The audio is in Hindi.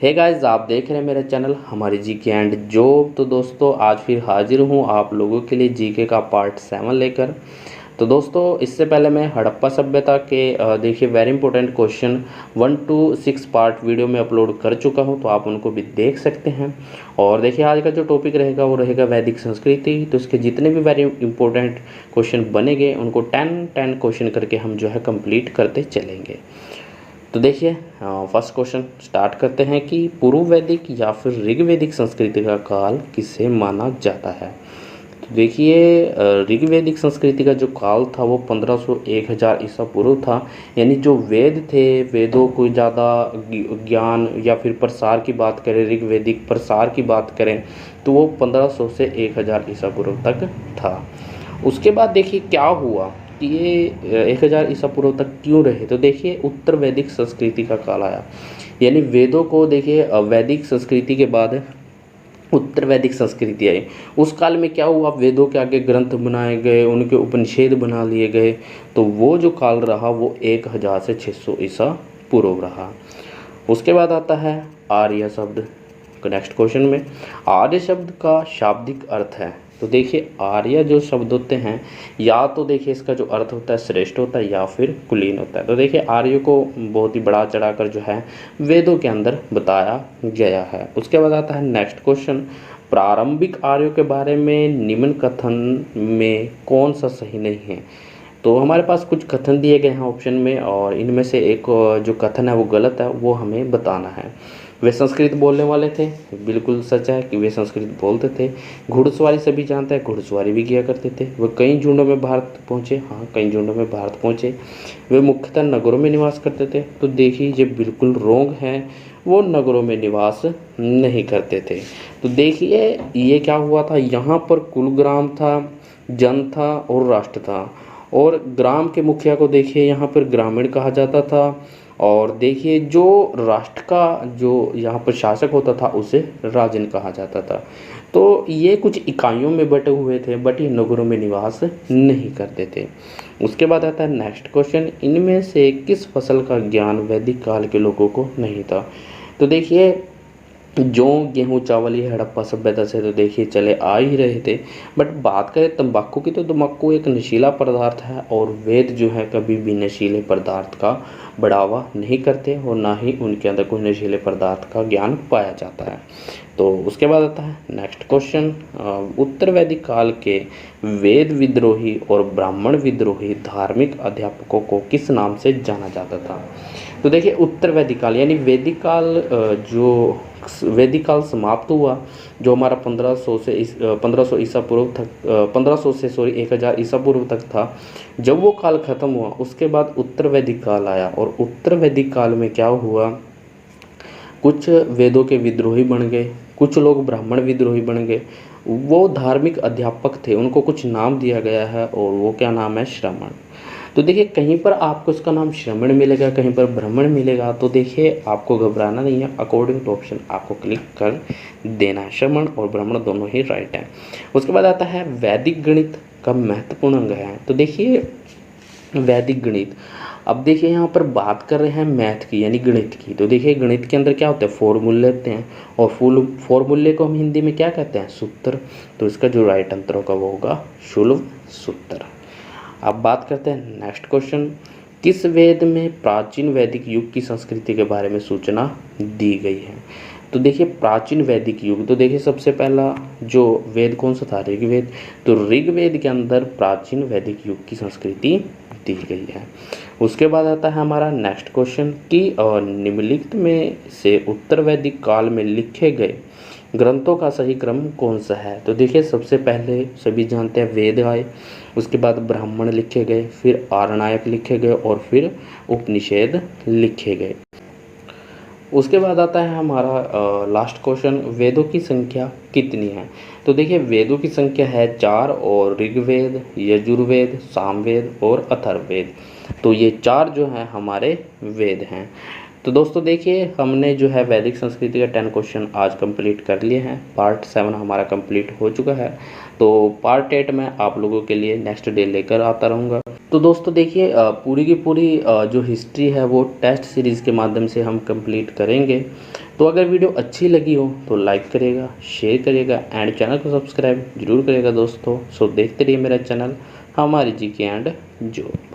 हे गाइस, आप देख रहे हैं मेरा चैनल हमारी जीके एंड जॉब। तो दोस्तों आज फिर हाजिर हूँ आप लोगों के लिए जीके का पार्ट 7 लेकर। तो दोस्तों इससे पहले मैं हड़प्पा सभ्यता के देखिए very important question 1 to 6 part video में अपलोड कर चुका हूँ, तो आप उनको भी देख सकते हैं। और देखिए आज का जो टॉपिक रहेगा वो रहेगा वैदिक संस्कृति। तो इसके जितने भी वेरी इंपॉर्टेंट क्वेश्चन बनेंगे उनको 10 क्वेश्चन करके हम जो है कंप्लीट करते चलेंगे। तो देखिए फर्स्ट क्वेश्चन स्टार्ट करते हैं कि पूर्व वैदिक या फिर ऋग्वैदिक संस्कृति का काल किसे माना जाता है। तो देखिए ऋग्वैदिक संस्कृति का जो काल था वो 1500-1000 ईसा पूर्व था। यानी जो वेद थे, वेदों को ज़्यादा ज्ञान या फिर प्रसार की बात करें, ऋग्वैदिक प्रसार की बात करें तो वो 1500 से 1000 ईसा पूर्व तक था। उसके बाद देखिए क्या हुआ कि ये 1000 ईसा पूर्व तक क्यों रहे। तो देखिए उत्तर वैदिक संस्कृति का काल आया, यानी वेदों को देखिए वैदिक संस्कृति के बाद उत्तर वैदिक संस्कृति आई। उस काल में क्या हुआ, वेदों के आगे ग्रंथ बनाए गए, उनके उपनिषेद बना लिए गए। तो वो जो काल रहा वो 1000 से 600 ईसा पूर्व रहा। उसके बाद आता है आर्य शब्द। नेक्स्ट क्वेश्चन में आर्य शब्द का शाब्दिक अर्थ है। तो देखिए आर्य जो शब्द होते हैं या तो देखिए इसका जो अर्थ होता है श्रेष्ठ होता है या फिर कुलीन होता है। तो देखिए आर्य को बहुत ही बड़ा चढ़ाकर जो है वेदों के अंदर बताया गया है। उसके बाद आता है नेक्स्ट क्वेश्चन, प्रारंभिक आर्यों के बारे में निम्न कथन में कौन सा सही नहीं है। तो हमारे पास कुछ कथन दिए गए हैं ऑप्शन में, और इनमें से एक जो कथन है वो गलत है, वो हमें बताना है। वे संस्कृत बोलने वाले थे, बिल्कुल सच है कि वे संस्कृत बोलते थे। घुड़सवारी सभी जानते हैं, घुड़सवारी भी किया करते थे। वे कई झुंडों में भारत पहुँचे, हाँ कई झुंडों में भारत पहुँचे। वे मुख्यतः नगरों में निवास करते थे। तो देखिए ये बिल्कुल रोंग है, वो नगरों में निवास नहीं करते थे। तो देखिए ये क्या हुआ था, यहाँ पर कुलग्राम था, जन था और राष्ट्र था। और ग्राम के मुखिया को देखिए यहाँ पर ग्रामीण कहा जाता था, और देखिए जो राष्ट्र का जो यहाँ पर शासक होता था उसे राजन कहा जाता था। तो ये कुछ इकाइयों में बटे हुए थे, बट ये नगरों में निवास नहीं करते थे। उसके बाद आता है नेक्स्ट क्वेश्चन, इनमें से किस फसल का ज्ञान वैदिक काल के लोगों को नहीं था। तो देखिए जौ, गेहूँ, चावल ये हड़प्पा सभ्यता से तो देखिए चले आ ही रहे थे। बट बात करें तंबाकू की, तो तंबाकू एक नशीला पदार्थ है, और वेद जो है कभी भी नशीले पदार्थ का बढ़ावा नहीं करते, और ना ही उनके अंदर कोई नशीले पदार्थ का ज्ञान पाया जाता है। तो उसके बाद आता है नेक्स्ट क्वेश्चन, उत्तर वैदिक काल के वेद विद्रोही और ब्राह्मण विद्रोही धार्मिक अध्यापकों को किस नाम से जाना जाता था। तो देखिए उत्तर वैदिक काल यानी वैदिक काल, जो वैदिक काल समाप्त हुआ, जो हमारा 1500 ईसा पूर्व तक 1500 से 1000 ईसा पूर्व तक था। जब वो काल ख़त्म हुआ उसके बाद उत्तर वैदिक काल आया, और उत्तर वैदिक काल में क्या हुआ, कुछ वेदों के विद्रोही बन गए, कुछ लोग ब्राह्मण विद्रोही बन गए। वो धार्मिक अध्यापक थे, उनको कुछ नाम दिया गया है, और वो क्या नाम है, श्रमण। तो देखिए कहीं पर आपको इसका नाम श्रमण मिलेगा, कहीं पर ब्राह्मण मिलेगा। तो देखिए आपको घबराना नहीं है, अकॉर्डिंग टू ऑप्शन आपको क्लिक कर देना है। श्रमण और ब्राह्मण दोनों ही राइट हैं। उसके बाद आता है वैदिक गणित का महत्वपूर्ण अंग है। तो देखिए वैदिक गणित, अब देखिए यहाँ पर बात कर रहे हैं मैथ की यानी गणित की। तो देखिए गणित के अंदर क्या होता है, फॉर्मूले होते हैं, और फॉर्मूले को हम हिंदी में क्या कहते हैं, सूत्र। तो इसका जो राइट आंसर होगा वो होगा शुल्भ सूत्र। अब बात करते हैं नेक्स्ट क्वेश्चन, किस वेद में प्राचीन वैदिक युग की संस्कृति के बारे में सूचना दी गई है। तो देखिए प्राचीन वैदिक युग, तो देखिए सबसे पहला जो वेद कौन सा था, ऋग्वेद। तो ऋग्वेद के अंदर प्राचीन वैदिक युग की संस्कृति दी गई है। उसके बाद आता है हमारा नेक्स्ट क्वेश्चन कि निम्नलिखित में से उत्तर वैदिक काल में लिखे गए ग्रंथों का सही क्रम कौन सा है। तो देखिए सबसे पहले सभी जानते हैं वेद आए, उसके बाद ब्राह्मण लिखे गए, फिर आरण्यक लिखे गए, और फिर उपनिषेद लिखे गए। उसके बाद आता है हमारा लास्ट क्वेश्चन, वेदों की संख्या कितनी है। तो देखिए वेदों की संख्या है 4, और ऋग्वेद, यजुर्वेद, सामवेद और अथर्ववेद। तो ये 4 जो हैं हमारे वेद हैं। तो दोस्तों देखिए हमने जो है वैदिक संस्कृति का 10 क्वेश्चन आज कंप्लीट कर लिए हैं। पार्ट 7 हमारा कंप्लीट हो चुका है। तो पार्ट 8 मैं आप लोगों के लिए नेक्स्ट डे लेकर आता रहूँगा। तो दोस्तों देखिए पूरी की पूरी जो हिस्ट्री है वो टेस्ट सीरीज़ के माध्यम से हम कंप्लीट करेंगे। तो अगर वीडियो अच्छी लगी हो तो लाइक करिएगा, शेयर करिएगा एंड चैनल को सब्सक्राइब जरूर करिएगा दोस्तों। सो देखते रहिए मेरा चैनल हमारी जी के एंड जॉब।